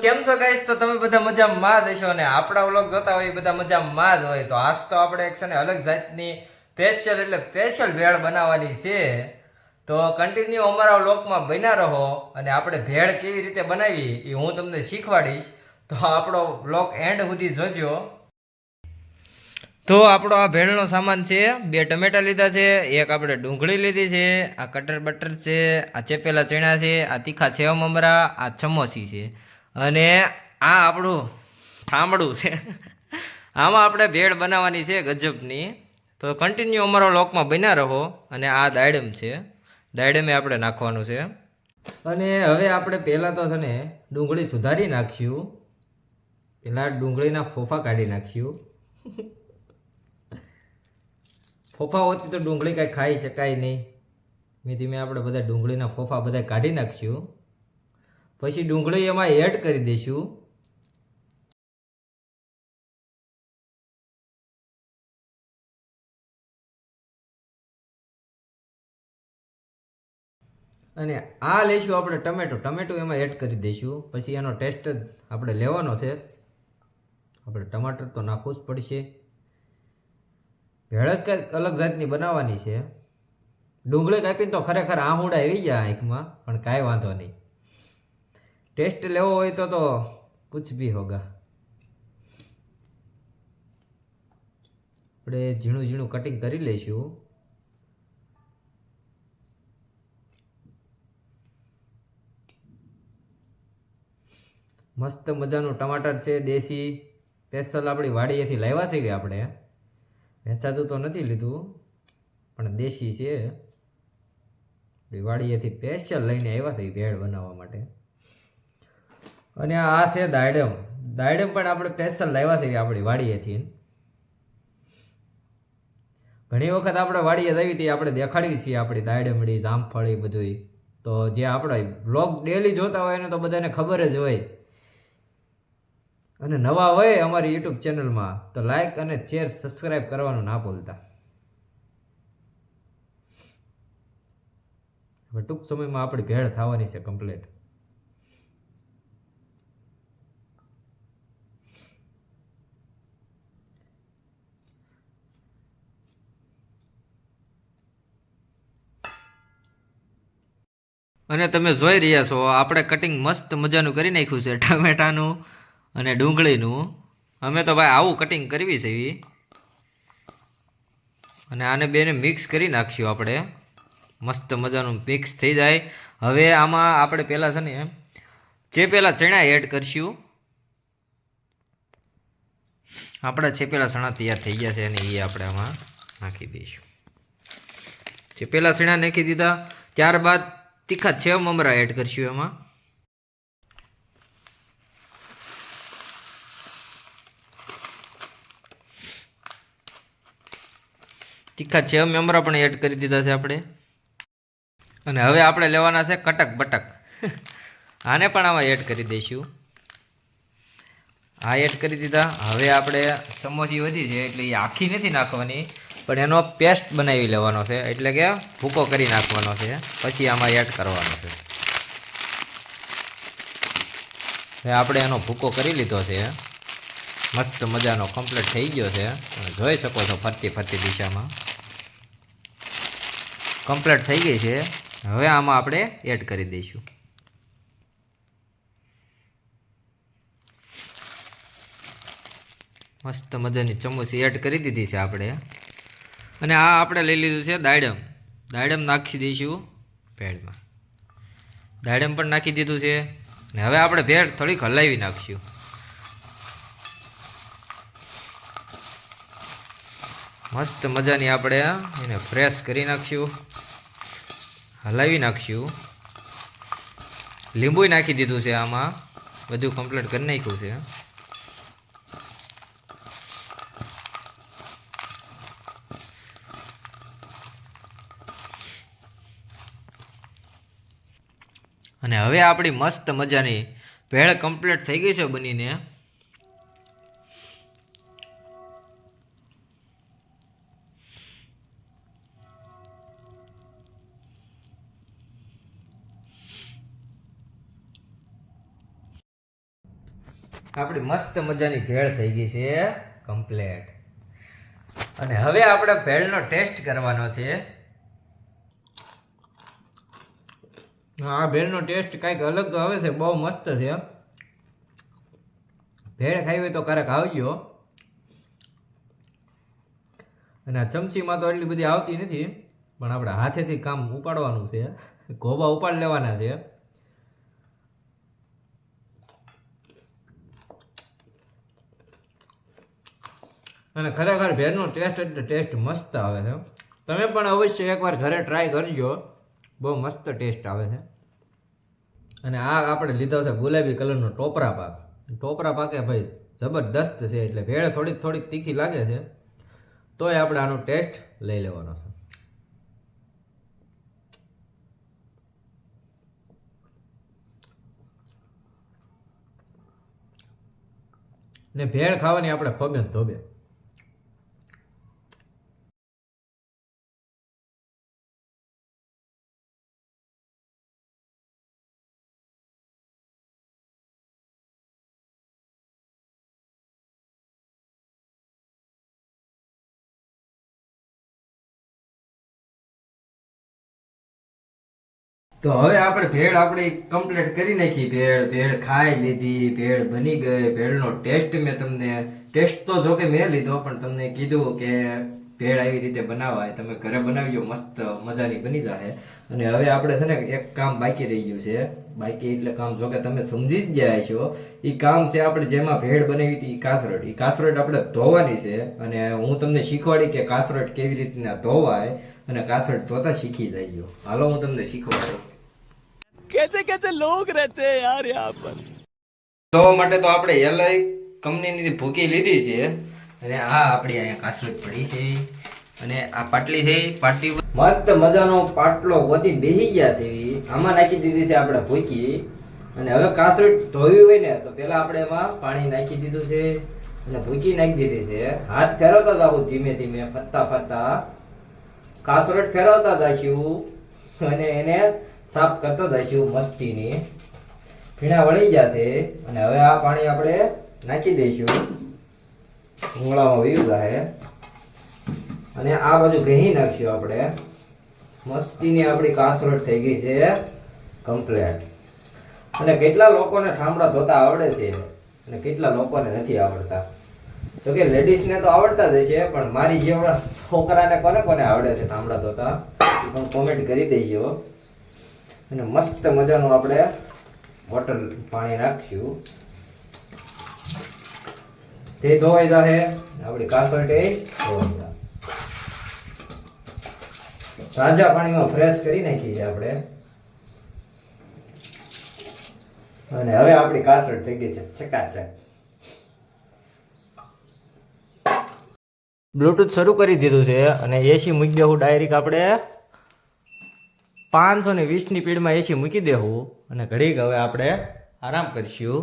કેમ છો ગાઈસ? તો તમે બધા મજામાં જ હશો અને આપણા વ્લોગ જોતા હોય એ બધા મજામાં જ હોય. તો આજ તો આપણે એક છે ને અલગ જાતની સ્પેશિયલ ભેળ બનાવવાની છે. તો કન્ટિન્યુ અમારા વ્લોગમાં બન્યા રહો અને આપણે ભેળ કેવી રીતે બનાવી એ હું તમને શીખવાડીશ. તો આપણો વ્લોગ એન્ડ સુધી જોજો. તો આપણો આ ભેળનો સામાન છે, 2 ટમેટા લીધા છે, એક આપણે ડુંગળી લીધી છે, આ કટર બટર છે, આ ચેપેલા ચણા છે, આ તીખા સેવ મમરા, આ ચમોસી છે અને આ આપણું ઠામડું છે. આમાં આપણે ભેળ બનાવવાની છે ગજબની. તો કન્ટિન્યુ અમારો લોકમાં બન્યા રહો. અને આ દાડમ છે, દાડમે આપણે નાખવાનું છે. અને હવે આપણે પહેલાં તો છે ને ડુંગળી સુધારી નાખ્યું. પહેલાં ડુંગળીના ફોફા કાઢી નાખ્યું. ફોફા હોતી તો ડુંગળી કાંઈ ખાઈ શકાય નહીં. ધીમે ધીમે આપણે બધા ડુંગળીના ફોફા બધા કાઢી નાખશું. પછી ડુંગળી એમાં એડ કરી દઈશું. અને આ લઈશું આપણે ટમેટું એમાં એડ કરી દઈશું. પછી એનો ટેસ્ટ જ આપણે લેવાનો છે. આપણે ટમાટર તો નાખવું જ પડશે. ભેળ જ કંઈક અલગ જાતની બનાવવાની છે. ડુંગળી કાપીને તો ખરેખર આહુડા આવી ગયા આંખમાં, પણ કાંઈ વાંધો નહીં. ટેસ્ટ લેવો હોય તો કુછ ભી હોગા. આપણે ઝીણું ઝીણું કટિંગ કરી લઈશું. મસ્ત મજાનું ટમાટર છે, દેશી સ્પેશિયલ આપણી વાડીએથી લાવ્યા છે કે આપણે વેચાતું તો નથી લીધું, પણ દેશી છે. આપણી વાડીએથી સ્પેશિયલ લઈને આવ્યા છે ભેળ બનાવવા માટે. અને આ છે દાડમ પણ આપણે સ્પેશિયલ લાવ્યા છે આપણી વાડીએથી. ઘણી વખત આપણે વાડીએ જવી હતી આપણે દેખાડવી છીએ આપણી દાડમડી, જામફળી બધું. તો જે આપણે વ્લોગ ડેલી જોતા હોય એને તો બધાને ખબર જ હોય. અને નવા હોય અમારી યુટ્યુબ ચેનલમાં તો લાઈક અને શેર સબસ્ક્રાઈબ કરવાનું ના ભૂલતા. હવે ટૂંક સમયમાં આપણી ભેળ થવાની છે કમ્પ્લીટ. અને તમે જોઈ રહ્યા છો આપણે કટિંગ મસ્ત મજાનું કરી નાખ્યું છે ટામેટાનું અને ડુંગળીનું. અમે તો ભાઈ આવું કટિંગ કરવી છે. અને આને બેને મિક્સ કરી નાખ્યું આપણે. મસ્ત મજાનું મિક્સ થઈ જાય. હવે આમાં આપણે પહેલાં છે ને ચેપેલા ચણા એડ કરશું. આપણા ચેપેલા ચણા તૈયાર થઈ ગયા છે અને એ આપણે આમાં નાખી દઈશું. ચેપેલા ચણા નાખી દીધા. ત્યારબાદ તીખા સેવ મમરા એડ કરશું એમાં. તીખા સેવ મમરા પણ એડ કરી દીધા છે આપણે. અને હવે આપણે લેવાના છે કટક બટક. આને પણ આમાં એડ કરી દઈશું. આ એડ કરી દીધા. હવે આપણે સમોસી વધી છે એટલે એ આખી નથી નાખવાની, પણ એનો પેસ્ટ બનાવી લેવાનો છે, એટલે કે ભૂકો કરી નાખવાનો છે, પછી આમાં એડ કરવાનો છે. હવે આપણે એનો ભૂકો કરી લીધો છે. મસ્ત મજાનો કમ્પ્લીટ થઈ ગયો છે. જોઈ શકો છો ફરતી દિશામાં કમ્પ્લીટ થઈ ગઈ છે. હવે આમાં આપણે એડ કરી દઈશું. મસ્ત મજાની ચમચી એડ કરી દીધી છે આપણે. અને આ આપણે લઈ લીધું છે દાડમ નાખી દઈશું ભેળમાં. દાડમ પણ નાખી દીધું છે. અને હવે આપણે ભેળ થોડીક હલાવી નાખશું. મસ્ત મજાની આપણે એને પ્રેસ કરી નાખશું, હલાવી નાખશું. લીંબુ નાખી દીધું છે આમાં, બધું કમ્પ્લીટ કરી નાખ્યું છે. અને હવે આપણી મસ્ત મજાની ભેળ કમ્પ્લીટ થઈ ગઈ છે બનીને. આપણી મસ્ત મજાની ભેળ થઈ ગઈ છે કમ્પ્લેટ. અને હવે આપણે ભેળનો ટેસ્ટ કરવાનો છે. આ ભેળનો ટેસ્ટ કાંઈક અલગ આવે છે, બહુ મસ્ત છે. ભેળ ખાઈ હોય તો ક્યારેક આવજો. અને આ ચમચીમાં તો એટલી બધી આવતી નથી, પણ આપણે હાથેથી કામ ઉપાડવાનું છે, ગોબા ઉપાડ લેવાના છે. અને ખરેખર ભેળનો ટેસ્ટ એટલે ટેસ્ટ મસ્ત આવે છે. તમે પણ અવશ્ય એકવાર ઘરે ટ્રાય કરજો, બહુ મસ્ત ટેસ્ટ આવે છે. અને આ આપણે લીધો છે ગુલાબી કલરનો ટોપરા પાક. ટોપરા પાકે ભાઈ જબરદસ્ત છે, એટલે ભેળ થોડીક તીખી લાગે છે, તોય આપણે આનો ટેસ્ટ લઈ લેવાનો છે. ને ભેળ ખાવાની આપણે ખોબે ધોબે. તો હવે આપણે ભેળ આપણી કમ્પ્લીટ કરી નાખી. ભેળ ખાઈ લીધી, ભેળ બની ગઈ. ભેળનો ટેસ્ટ મેં તમને તો જો કે મેં લીધો, પણ તમને કીધું કે ભેળ આવી રીતે બનાવાય, તમે ઘરે બનાવજો, મસ્ત મજાની બની જાય. અને હવે આપણે છે ને એક કામ બાકી રહી ગયું છે. બાકી એટલે કામ જો કે તમે સમજી જ ગયા છો. એ કામ છે આપણે જેમાં ભેળ બનાવી હતી કાસરોટ. એ કાસરોટ આપણે ધોવાની છે, અને હું તમને શીખવાડી કે કાસરોટ કેવી રીતના ધોવાય, અને કાસરોટ ધોતા શીખી જાય. હાલો હું તમને શીખવાડું. कैसे लोग रहते हैं यार यहाँ पर. તો માટે તો આપણે એલઆઈ કંપનીની ભૂકી લીધી છે, અને આ આપણી અહીંયા કાસરોટ પડી છે, અને આ પાટલી છે, પાટલી મસ્ત મજાનો પાટલો ગોતી બેસી ગયા છે. આમાં નાખી દીધી છે આપણે ભૂકી. અને હવે કાસરોટ ધોવી હોય ને તો પેલા આપણે એમાં પાણી નાખી દીધું છે, અને ભૂકી નાખી દીધી છે. હાથ ફેરવતા જાવ ધીમે ધીમે, ફરતા કાસરોટ ફેરવતા જઈશું, અને એને સાફ કરતો જઈશું મસ્તીની. ફીણા વળી જશે. અને હવે આ પાણી આપણે નાખી દઈશું, ઉંગળામાં વીવ જાય. અને આ બાજુ ઘી નાખશું આપણે. મસ્તીની આપણી કાસરોટ થઈ ગઈ છે કમ્પ્લેટ. અને કેટલા લોકોને ઠામડા ધોતા આવડે છે, અને કેટલા લોકોને નથી આવડતા. જોકે લેડીઝને તો આવડતા જ છે, પણ મારી જેવડા છોકરાને કોને આવડે છે ઠામડા ધોતા, એ પણ કોમેન્ટ કરી દેજો. અને મસ્ત મજાનું આપણે બોટલ પાણી નાખશું, તે ધોવાઈ જશે. આપણી કાસરોટ ધોવાઈ જાય. તાજા પાણીમાં ફ્રેશ કરી નાખી છે આપણે. અને હવે આપણી કાસરોટ થઈ ગઈ છે ચકાચક. બ્લૂટૂથ શરૂ કરી દીધું છે, અને એસી મૂકી દેવું ડાયરેક્ટ. આપણે 520ની સ્પીડમાં એસી મૂકી દેવું, અને ઘડીક હવે આપણે આરામ કરીશું.